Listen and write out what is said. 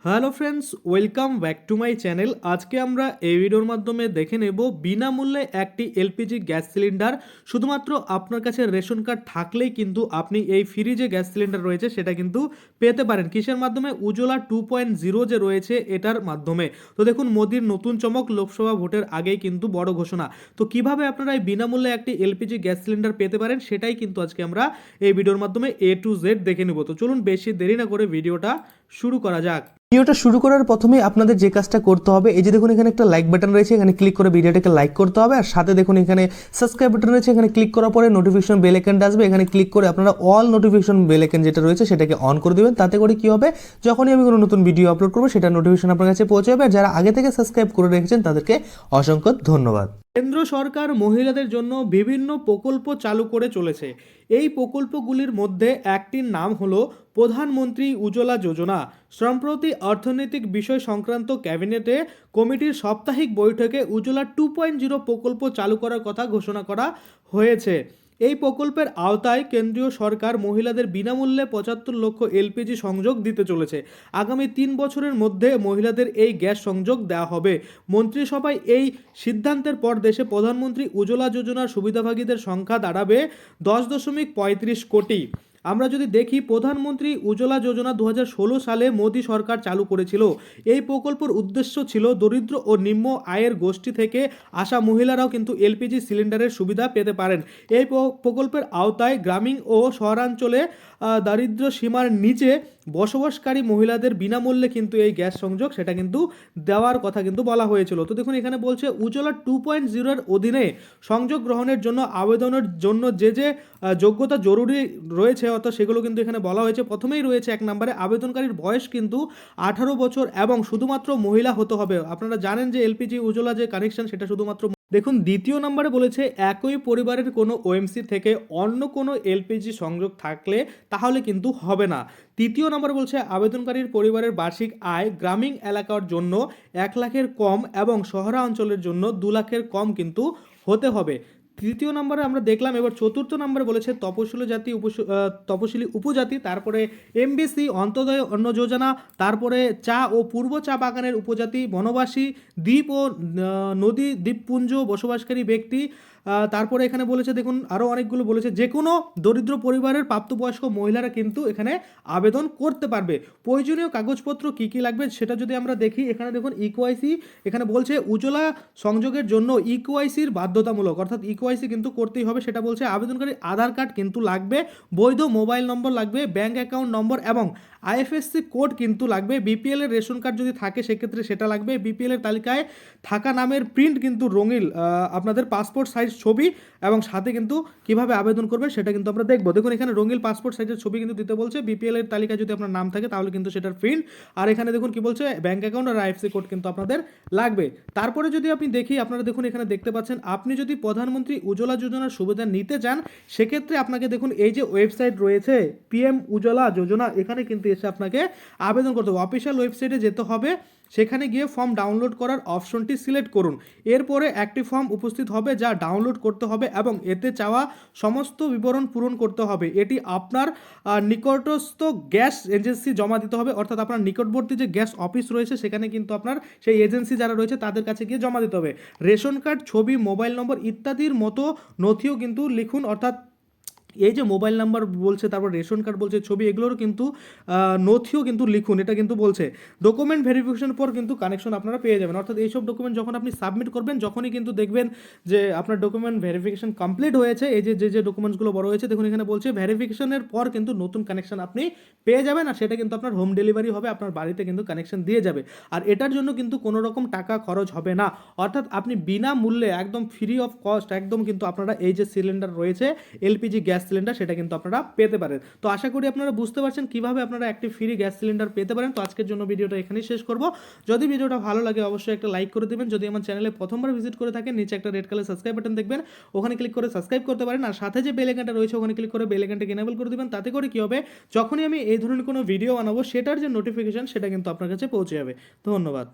Hello friends, welcome back to my channel. আজকে আমরা এই ভিডিওর মাধ্যমে দেখে নেব বিনামূল্যে একটি এলপিজি গ্যাস সিলিন্ডার। শুধুমাত্র আপনার কাছে রেশন কার্ড থাকলেই কিন্তু আপনি এই ফ্রি যে গ্যাস সিলিন্ডার রয়েছে সেটা কিন্তু পেতে পারেন। কিসের মাধ্যমে? উজ্জ্বলা 2.0 যে রয়েছে এটার মাধ্যমে। তো দেখুন, মোদির নতুন চমক, লোকসভা ভোটের আগেই কিন্তু বড় ঘোষণা। তো কিভাবে আপনারা এই বিনামূল্যে একটি এলপিজি গ্যাস সিলিন্ডার পেতে পারেন সেটাই কিন্তু আজকে আমরা এই ভিডিওর মাধ্যমে A to Z দেখে নেব। তো চলুন বেশি দেরি না করে ভিডিওটা শুরু করা যাক। ভিডিওটা শুরু করার প্রথমে আপনাদের যে কাজটা করতে হবে, এই যে দেখুন এখানে একটা লাইক বাটন রয়েছে, এখানে ক্লিক করে ভিডিওটাকে লাইক করতে হবে। আর সাথে দেখুন এখানে সাবস্ক্রাইব বাটন রয়েছে, এখানে ক্লিক করার পরে নোটিফিকেশন বেল আইকনটা আসবে, এখানে ক্লিক করে আপনারা অল নোটিফিকেশন বেল আইকন যেটা রয়েছে সেটাকে অন করে দেবেন। তাতে করে কি হবে, যখনই আমি কোনো নতুন ভিডিও আপলোড করবো সেটা নোটিফিকেশন আপনার কাছে পৌঁছে যাবে। আর যারা আগে থেকে সাবস্ক্রাইব করে রেখেছেন তাদেরকে অসংখ্য ধন্যবাদ। কেন্দ্র সরকার মহিলাদের জন্য বিভিন্ন প্রকল্প চালু করে চলেছে। এই প্রকল্পগুলির মধ্যে একটির নাম হলো প্রধানমন্ত্রী উজ্জ্বলা যোজনা। সম্প্রতি অর্থনৈতিক বিষয় সংক্রান্ত ক্যাবিনেটে কমিটির সাপ্তাহিক বৈঠকে উজ্জ্বলা 2.0 প্রকল্প চালু করার কথা ঘোষণা করা হয়েছে। এই প্রকল্পের আওতায় কেন্দ্রীয় সরকার মহিলাদের বিনামূল্যে 75 লক্ষ এলপিজি সংযোগ দিতে চলেছে। আগামী 3 বছরের মধ্যে মহিলাদের এই গ্যাস সংযোগ দেওয়া হবে। মন্ত্রিসভায় এই সিদ্ধান্তের পর দেশে প্রধানমন্ত্রী উজ্জ্বলা যোজনার সুবিধাভোগীদের সংখ্যা দাঁড়াবে 10.35 কোটি। আমরা যদি দেখি, প্রধানমন্ত্রী উজ্জ্বলা যোজনা 2016 সালে মোদী সরকার চালু করেছিল। এই প্রকল্পের উদ্দেশ্য ছিল দরিদ্র ও নিম্ন আয়ের গোষ্ঠী থেকে আসা মহিলারাও কিন্তু এলপিজি সিলিন্ডারের সুবিধা পেতে পারেন। এই প্রকল্পের আওতায় গ্রামীণ ও শহরাঞ্চলে দারিদ্র্য সীমার নিচে বসবাসকারী মহিলাদের বিনামূল্যে কিন্তু এই গ্যাস সংযোগ সেটা কিন্তু দেওয়ার কথা কিন্তু বলা হয়েছিল। তো দেখুন এখানে বলছে উজ্জ্বলা 2.0 এর অধীনে সংযোগ গ্রহণের জন্য আবেদনের জন্য যে যোগ্যতা জরুরি রয়েছে, অর্থাৎ সেগুলো কিন্তু এখানে বলা হয়েছে। প্রথমেই রয়েছে 1 নম্বরে, আবেদনকারীর বয়স কিন্তু 18 বছর এবং শুধুমাত্র মহিলা হতে হবে। আপনারা জানেন যে এলপিজি উজ্জ্বলা যে কানেকশন সেটা শুধুমাত্র। দেখুন, দ্বিতীয় নম্বরে বলেছে একই পরিবারের কোনো ওএমসি থেকে অন্য কোনো এলপিজি সংযোগ থাকলে তাহলে কিন্তু হবে না। তৃতীয় নম্বরে বলছে আবেদনকারীর পরিবারের বার্ষিক আয় গ্রামীণ এলাকার জন্য 1 লাখের কম এবং শহরাঞ্চলের জন্য 2 লাখের কম কিন্তু হতে হবে। তৃতীয় নম্বরে আমরা দেখলাম। এবার চতুর্থ নম্বরে বলেছে তপশিলি উপজাতি, তারপরে এমবিসি, অন্তোদয় অন্ন যোজনা, তারপরে চা ও পূর্ব চা বাগানের উপজাতি, বনবাসী, দ্বীপ ও নদী দ্বীপপুঞ্জ বসবাসকারী ব্যক্তি। তারপরে এখানে বলেছে, দেখুন আরও অনেকগুলো বলেছে, যে কোনো দরিদ্র পরিবারের প্রাপ্তবয়স্ক মহিলারা কিন্তু এখানে আবেদন করতে পারবে। প্রয়োজনীয় কাগজপত্র কী কী লাগবে সেটা যদি আমরা দেখি, এখানে দেখুন ইকোআইসি, এখানে বলছে উজ্জ্বলা সংযোগের জন্য ইকোআইসির বাধ্যতামূলক, অর্থাৎ ইকোআইসি কিন্তু করতেই হবে। সেটা বলছে আবেদনকারী আধার কার্ড কিন্তু লাগবে, বৈধ মোবাইল নম্বর লাগবে, ব্যাঙ্ক অ্যাকাউন্ট নম্বর এবং আইএফএসসি কোড কিন্তু লাগবে। বিপিএল এর রেশন কার্ড যদি থাকে সেক্ষেত্রে সেটা লাগবে। বিপিএল এর তালিকায় থাকা নামের প্রিন্ট কিন্তু রঙিন আপনাদের পাসপোর্ট সাইজ ছবি, এবং সাথে কিন্তু কিভাবে আবেদন করবেন সেটা কিন্তু আমরা দেখবো। দেখুন এখানে রঙিন পাসপোর্ট সাইজের ছবি কিন্তু দিতে বলছে। বিপিএল এর তালিকায় যদি আপনার নাম থাকে তাহলে কিন্তু সেটার প্রিন্ট। আর এখানে দেখুন কি বলছে, ব্যাঙ্ক অ্যাকাউন্ট আর আইএফএসসি কোড কিন্তু আপনাদের লাগবে। তারপরে যদি আপনি দেখি, আপনারা দেখুন এখানে দেখতে পাচ্ছেন, আপনি যদি প্রধানমন্ত্রী উজ্জ্বলা যোজনার সুবিধা নিতে চান সেক্ষেত্রে আপনাকে দেখুন এই যে ওয়েবসাইট রয়েছে পিএম উজ্জ্বলা যোজনা, এখানে কিন্তু এসে আপনাকে আবেদন করতে হবে। অফিসিয়াল ওয়েবসাইটে যেতে হবে, সেখানে গিয়ে ফর্ম ডাউনলোড করার অপশনটি সিলেক্ট করুন। এরপরে একটি ফর্ম উপস্থিত হবে যা ডাউনলোড করতে হবে এবং এতে চাওয়া সমস্ত বিবরণ পূরণ করতে হবে। এটি আপনার নিকটস্থ গ্যাস এজেন্সি জমা দিতে হবে, অর্থাৎ আপনার নিকটবর্তী যে গ্যাস অফিস রয়েছে সেখানে কিন্তু আপনার সেই এজেন্সি যারা রয়েছে তাদের কাছে গিয়ে জমা দিতে হবে। রেশন কার্ড, ছবি, মোবাইল নম্বর ইত্যাদির মতো নথিও কিন্তু লিখুন, অর্থাৎ এই যে মোবাইল নাম্বার বলছে, তারপর রেশন কার্ড বলছে, ছবি, এগুলোরও কিন্তু নথিও কিন্তু লিখুন, এটা কিন্তু বলছে। ডকুমেন্ট ভেরিফিকেশনের পর কিন্তু কানেকশন আপনারা পেয়ে যাবেন, অর্থাৎ এইসব ডকুমেন্ট যখন আপনি সাবমিট করবেন, যখনই কিন্তু দেখবেন যে আপনার ডকুমেন্ট ভেরিফিকেশন কমপ্লিট হয়েছে, এই যে ডকুমেন্টসগুলো বড় হয়েছে, দেখুন এখানে বলছে ভেরিফিকেশনের পর কিন্তু নতুন কানেকশন আপনি পেয়ে যাবেন। আর সেটা কিন্তু আপনার হোম ডেলিভারি হবে, আপনার বাড়িতে কিন্তু কানেকশন দিয়ে যাবে। আর এটার জন্য কিন্তু কোনো রকম টাকা খরচ হবে না, অর্থাৎ আপনি বিনামূল্যে একদম ফ্রি অফ কস্ট একদম কিন্তু আপনারা এই যে সিলিন্ডার রয়েছে এলপিজি গ্যাস সিলিন্ডার সেটা কিন্তু আপনারা পেতে পারেন। তো আশা করি আপনারা বুঝতে পারছেন কিভাবে আপনারা একটি ফ্রি গ্যাস সিলিন্ডার পেতে পারেন। তো আজকের জন্য ভিডিওটা এখানেই শেষ করব। যদি ভিডিওটা ভালো লাগে অবশ্যই একটা লাইক করে দেবেন। যদি আমার চ্যানেলে প্রথমবার ভিজিট করে থাকেন, নিচে একটা রেড কালার সাবস্ক্রাইব বাটন দেখবেন, ওখানে ক্লিক করে সাবস্ক্রাইব করতে পারেন। আর সাথে যে বেল আইকনটা রয়েছে ওখানে ক্লিক করে বেল আইকনটাকে এনেবল করে দেবেন। তাতে করে কি হবে, যখনই আমি এই ধরনের কোনো ভিডিও বানাবো সেটার যে নোটিফিকেশন সেটা কিন্তু আপনার কাছে পৌঁছে যাবে। ধন্যবাদ।